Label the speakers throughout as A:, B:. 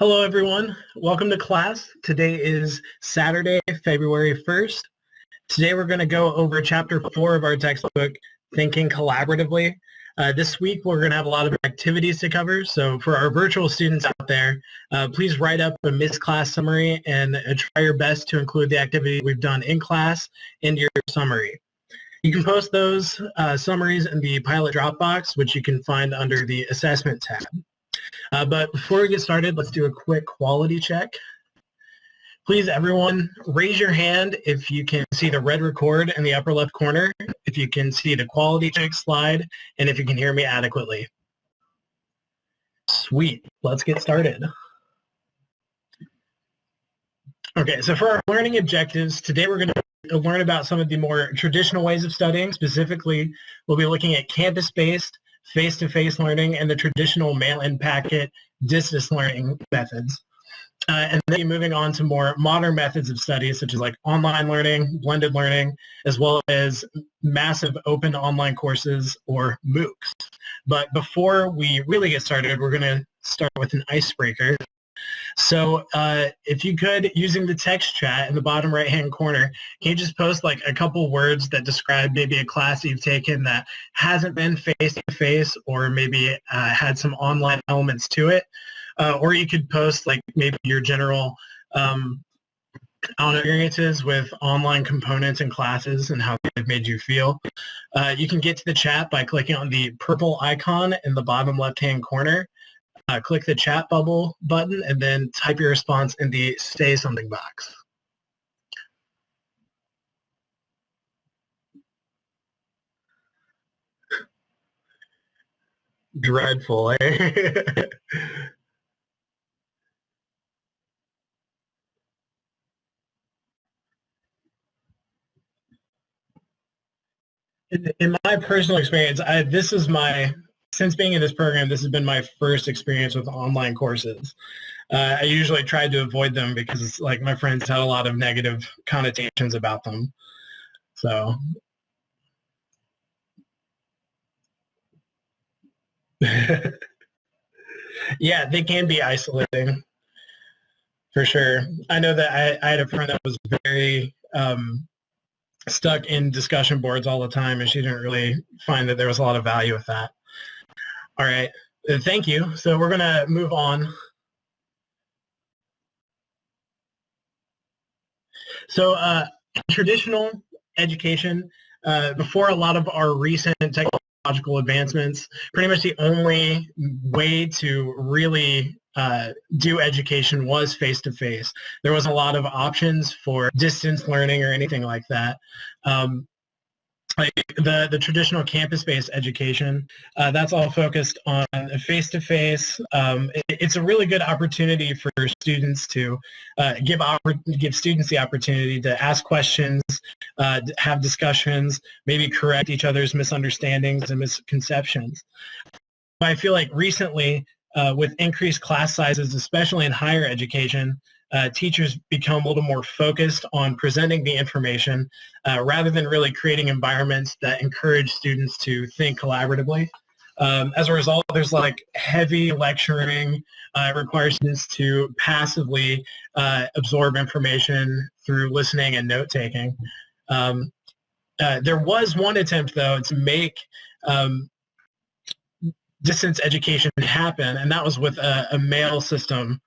A: Hello, everyone. Welcome to class. Today is Saturday, February 1st. Today we're going to go over Chapter 4 of our textbook, Thinking Collaboratively. This week we're going to have a lot of activities to cover. So for our virtual students out there, please write up a missed class summary and try your best to include the activity we've done in class into your summary. You can post those summaries in the Pilot Dropbox, which you can find under the Assessment tab. But before we get started, let's do a quick quality check. Please, everyone, raise your hand if you can see the red record in the upper left corner, if you can see the quality check slide, and if you can hear me adequately. Sweet. Let's get started. Okay, so for our learning objectives, today we're going to learn about some of the more traditional ways of studying. Specifically, we'll be looking at campus-based, face-to-face learning, and the traditional mail-in packet distance learning methods. And then moving on to more modern methods of study, such as like online learning, blended learning, as well as massive open online courses or MOOCs. But before we really get started, we're going to start with an icebreaker. So if you could, using the text chat in the bottom right-hand corner, can you just post like a couple words that describe maybe a class you've taken that hasn't been face-to-face or maybe had some online elements to it? Or you could post like maybe your general experiences with online components and classes and how they've made you feel. You can get to the chat by clicking on the purple icon in the bottom left-hand corner. Click the chat bubble button and then type your response in the say something box. Dreadful, eh? In my personal experience, since being in this program, this has been my first experience with online courses. I usually tried to avoid them because it's like my friends had a lot of negative connotations about them. So, yeah, they can be isolating for sure. I know that I had a friend that was very stuck in discussion boards all the time, and she didn't really find that there was a lot of value with that. All right, thank you. So we're going to move on. So traditional education, before a lot of our recent technological advancements, pretty much the only way to really do education was face-to-face. There was a lot of options for distance learning or anything like that. Like the traditional campus-based education, that's all focused on face-to-face. It's a really good opportunity for students to give students the opportunity to ask questions, have discussions, maybe correct each other's misunderstandings and misconceptions. I feel like recently, with increased class sizes, especially in higher education, teachers become a little more focused on presenting the information rather than really creating environments that encourage students to think collaboratively. As a result, there's like heavy lecturing. It requires students to passively absorb information through listening and note-taking. There was one attempt, though, to make distance education happen, and that was with a mail system.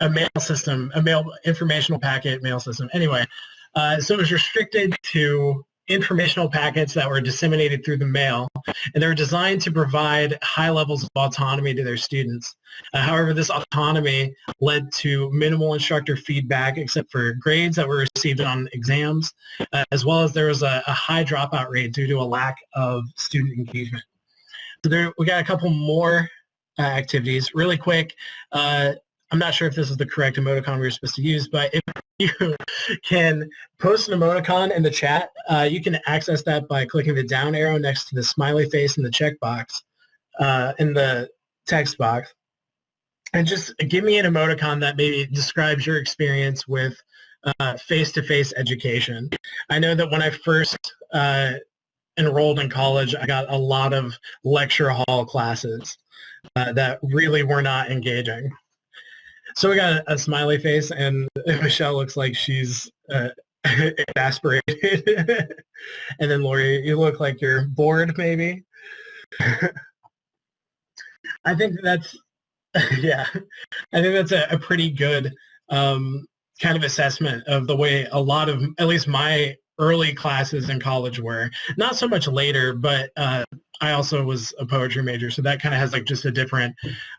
A: A mail informational packet mail system. Anyway, so it was restricted to informational packets that were disseminated through the mail, and they were designed to provide high levels of autonomy to their students. However, this autonomy led to minimal instructor feedback except for grades that were received on exams, as well as there was a high dropout rate due to a lack of student engagement. So we got a couple more activities. Really quick, I'm not sure if this is the correct emoticon we were supposed to use, but if you can post an emoticon in the chat, you can access that by clicking the down arrow next to the smiley face in the checkbox in the text box. And just give me an emoticon that maybe describes your experience with face-to-face education. I know that when I first enrolled in college, I got a lot of lecture hall classes. that really were not engaging. So we got a smiley face, and Michelle looks like she's exasperated. And then Lori, you look like you're bored, maybe. I think that's, yeah, I think that's a pretty good kind of assessment of the way a lot of, at least my early classes in college were. Not so much later, but I also was a poetry major, so that kind of has like just a different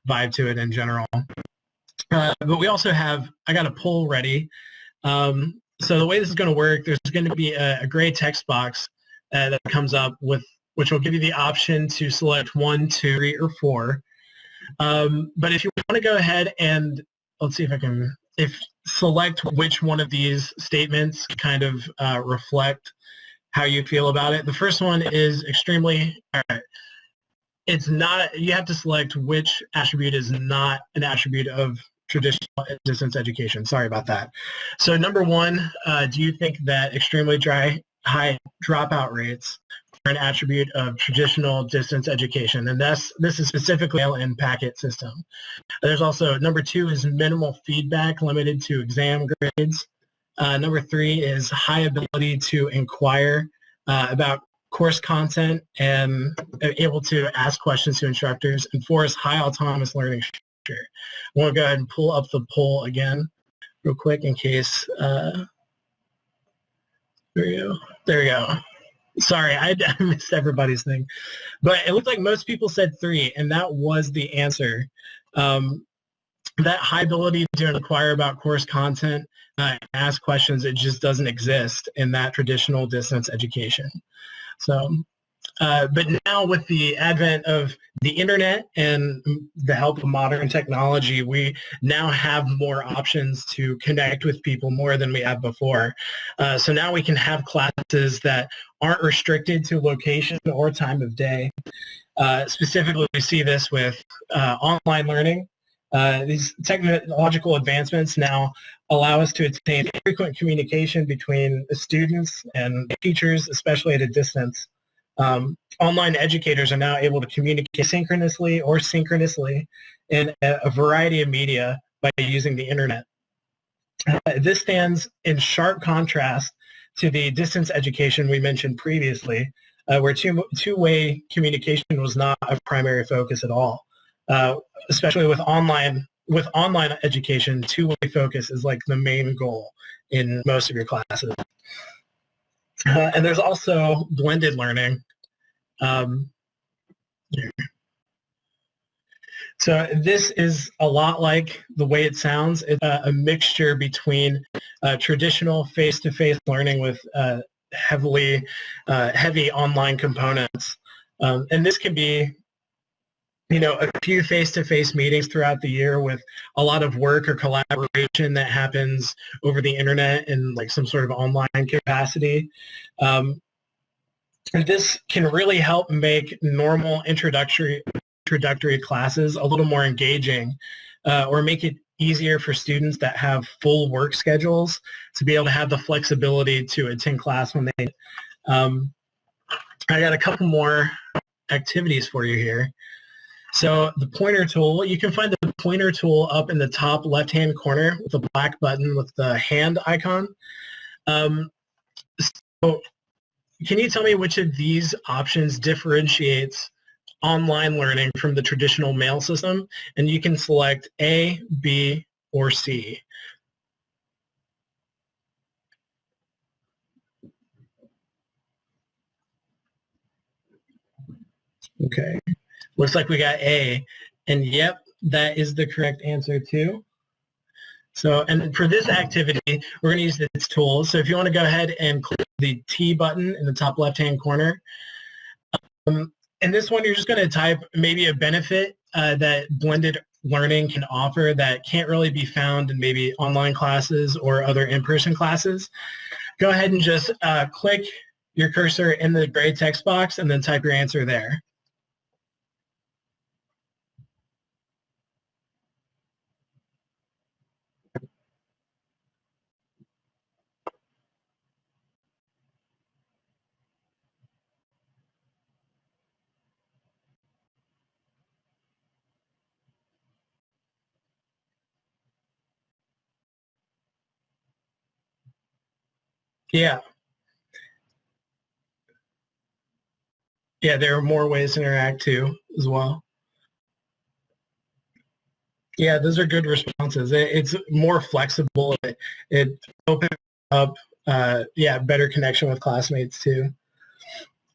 A: vibe to it in general. But we also have, I got a poll ready. So the way this is going to work, there's going to be a gray text box that comes up with, which will give you the option to select 1, 2, 3, or 4. But if you want to go ahead and, let's see if I can, select which one of these statements kind of reflect how you feel about it. The first one is extremely, it's not, you have to select which attribute is not an attribute of traditional distance education. Sorry about that. So number 1, do you think that extremely high dropout rates are an attribute of traditional distance education? And this is specifically in packet system. There's also, number 2 is minimal feedback limited to exam grades. Number 3 is high ability to inquire about course content and able to ask questions to instructors. And 4 is high autonomous learning structure. I want to go ahead and pull up the poll again real quick in case. There we go. There we go. Sorry, I missed everybody's thing. But it looked like most people said 3, and that was the answer. That high ability to inquire about course content, ask questions, it just doesn't exist in that traditional distance education. So, but now with the advent of the internet and the help of modern technology, we now have more options to connect with people more than we have before. So now we can have classes that aren't restricted to location or time of day. Specifically, we see this with online learning. These technological advancements now allow us to attain frequent communication between students and teachers, especially at a distance. Online educators are now able to communicate synchronously or synchronously in a variety of media by using the internet. This stands in sharp contrast to the distance education we mentioned previously, where two-way communication was not a primary focus at all. Especially with online education, two-way focus is like the main goal in most of your classes. And there's also blended learning. So this is a lot like the way it sounds. It's a mixture between traditional face-to-face learning with heavy online components. And this can be, a few face-to-face meetings throughout the year with a lot of work or collaboration that happens over the internet in like some sort of online capacity. And this can really help make normal introductory classes a little more engaging, or make it easier for students that have full work schedules to be able to have the flexibility to attend class when they. I got a couple more activities for you here. So the pointer tool, you can find the pointer tool up in the top left-hand corner with the black button with the hand icon. So can you tell me which of these options differentiates online learning from the traditional mail system? And you can select A, B, or C. Okay. Looks like we got A, and yep, that is the correct answer too. So, and for this activity, we're going to use this tool. So if you want to go ahead and click the T button in the top left-hand corner. In this one, you're just going to type maybe a benefit that blended learning can offer that can't really be found in maybe online classes or other in-person classes. Go ahead and just click your cursor in the gray text box and then type your answer there. Yeah. Yeah, there are more ways to interact too as well. Yeah, those are good responses. It's more flexible. It opens up, yeah, better connection with classmates too,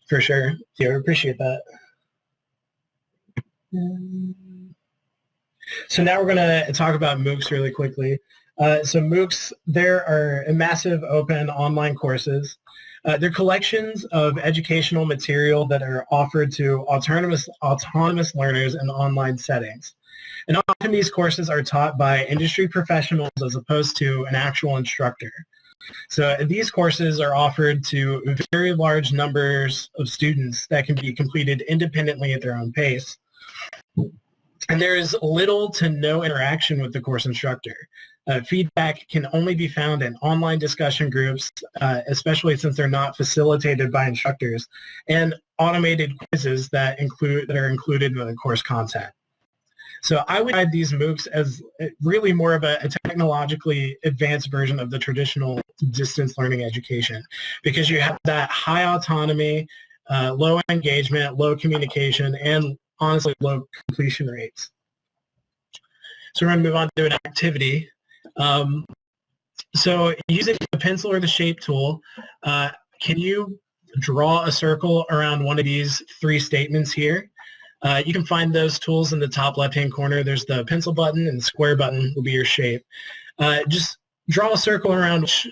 A: for sure. Yeah, I appreciate that. So now we're going to talk about MOOCs really quickly. So MOOCs, there are massive open online courses. They're collections of educational material that are offered to autonomous learners in online settings. And often these courses are taught by industry professionals as opposed to an actual instructor. So these courses are offered to very large numbers of students that can be completed independently at their own pace. And there is little to no interaction with the course instructor. Feedback can only be found in online discussion groups, especially since they're not facilitated by instructors, and automated quizzes that are included in the course content. So I would add these MOOCs as really more of a technologically advanced version of the traditional distance learning education, because you have that high autonomy, low engagement, low communication, and honestly low completion rates. So we're going to move on to an activity. So using the pencil or the shape tool, can you draw a circle around one of these three statements here? You can find those tools in the top left-hand corner. There's the pencil button, and the square button will be your shape. Just draw a circle around which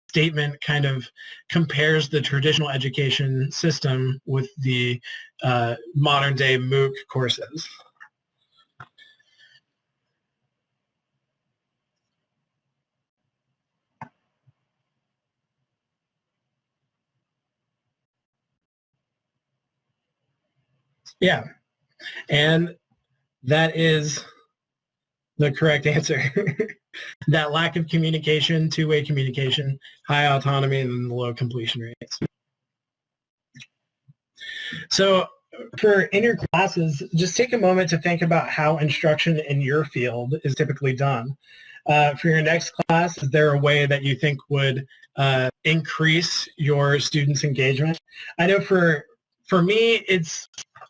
A: statement kind of compares the traditional education system with the modern-day MOOC courses. Yeah, and that is the correct answer. That lack of communication, two-way communication, high autonomy, and low completion rates. So in your classes, just take a moment to think about how instruction in your field is typically done. For your next class, is there a way that you think would increase your students' engagement? I know for me, it's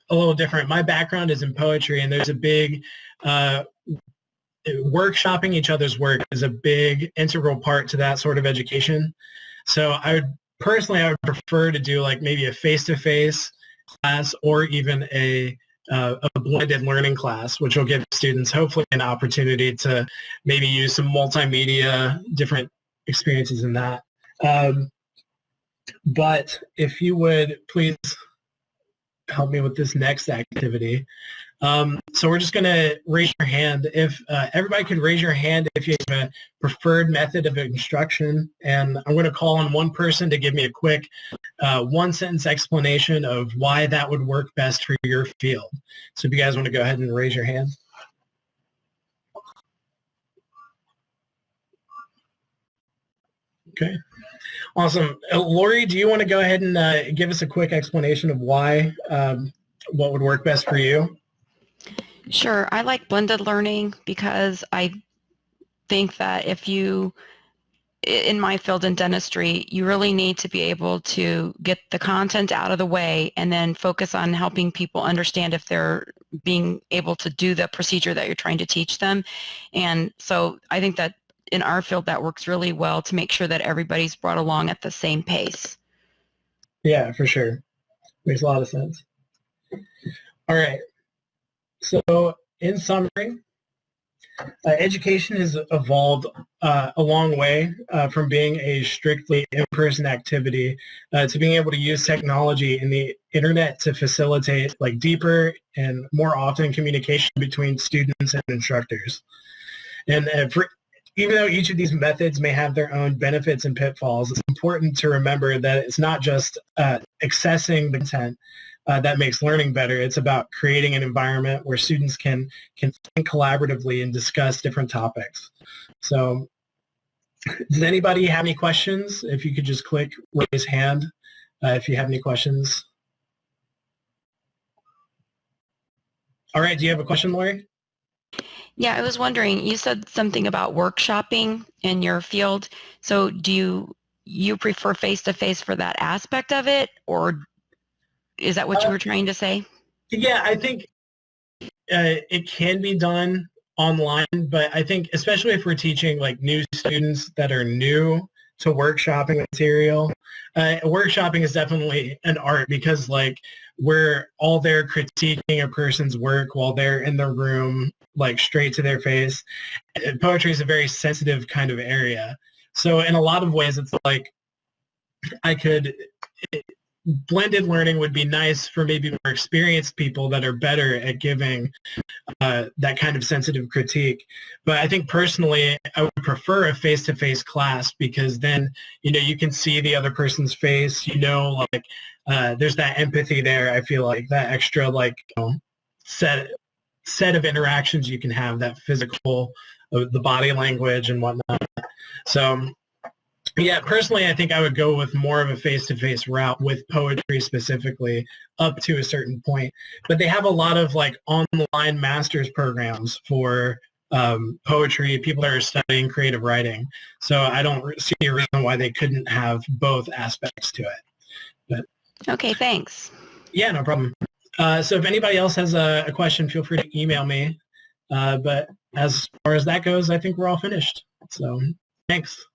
A: a little different. My background is in poetry, and there's a big workshopping each other's work is a big integral part to that sort of education. So I would prefer to do like maybe a face-to-face class or even a blended learning class, which will give students hopefully an opportunity to maybe use some multimedia, different experiences in that. But if you would please help me with this next activity. So we're just going to raise your hand. If everybody could raise your hand if you have a preferred method of instruction, and I'm going to call on one person to give me a quick one-sentence explanation of why that would work best for your field. So if you guys want to go ahead and raise your hand. Okay. Awesome. Lori, do you want to go ahead and give us a quick explanation of why, what would work best for you?
B: Sure. I like blended learning because I think that if you, in my field in dentistry, you really need to be able to get the content out of the way and then focus on helping people understand if they're being able to do the procedure that you're trying to teach them. And so I think that in our field that works really well to make sure that everybody's brought along at the same pace.
A: Yeah, for sure. Makes a lot of sense. All right. So in summary, education has evolved a long way from being a strictly in-person activity to being able to use technology and the internet to facilitate like deeper and more often communication between students and instructors. And even though each of these methods may have their own benefits and pitfalls, it's important to remember that it's not just accessing the content that makes learning better. It's about creating an environment where students can think collaboratively and discuss different topics. So does anybody have any questions? If you could just click raise hand if you have any questions. All right, do you have a question, Lori?
B: Yeah, I was wondering, you said something about workshopping in your field. So do you you prefer face-to-face for that aspect of it, or is that what you were trying to say?
A: Yeah, I think it can be done online, but I think especially if we're teaching like new students that are new to workshopping material, workshopping is definitely an art because like we're all there critiquing a person's work while they're in the room, like straight to their face. Poetry is a very sensitive kind of area. So in a lot of ways, it's like blended learning would be nice for maybe more experienced people that are better at giving that kind of sensitive critique. But I think personally, I would prefer a face-to-face class because then, you can see the other person's face, like there's that empathy there. I feel like that extra like set of interactions you can have, that physical, the body language and whatnot. So yeah, personally, I think I would go with more of a face-to-face route with poetry specifically up to a certain point. But they have a lot of like online master's programs for poetry, people that are studying creative writing. So I don't see a reason why they couldn't have both aspects to it. But
B: okay, thanks.
A: Yeah, no problem. So if anybody else has a question, feel free to email me. But as far as that goes, I think we're all finished. So thanks.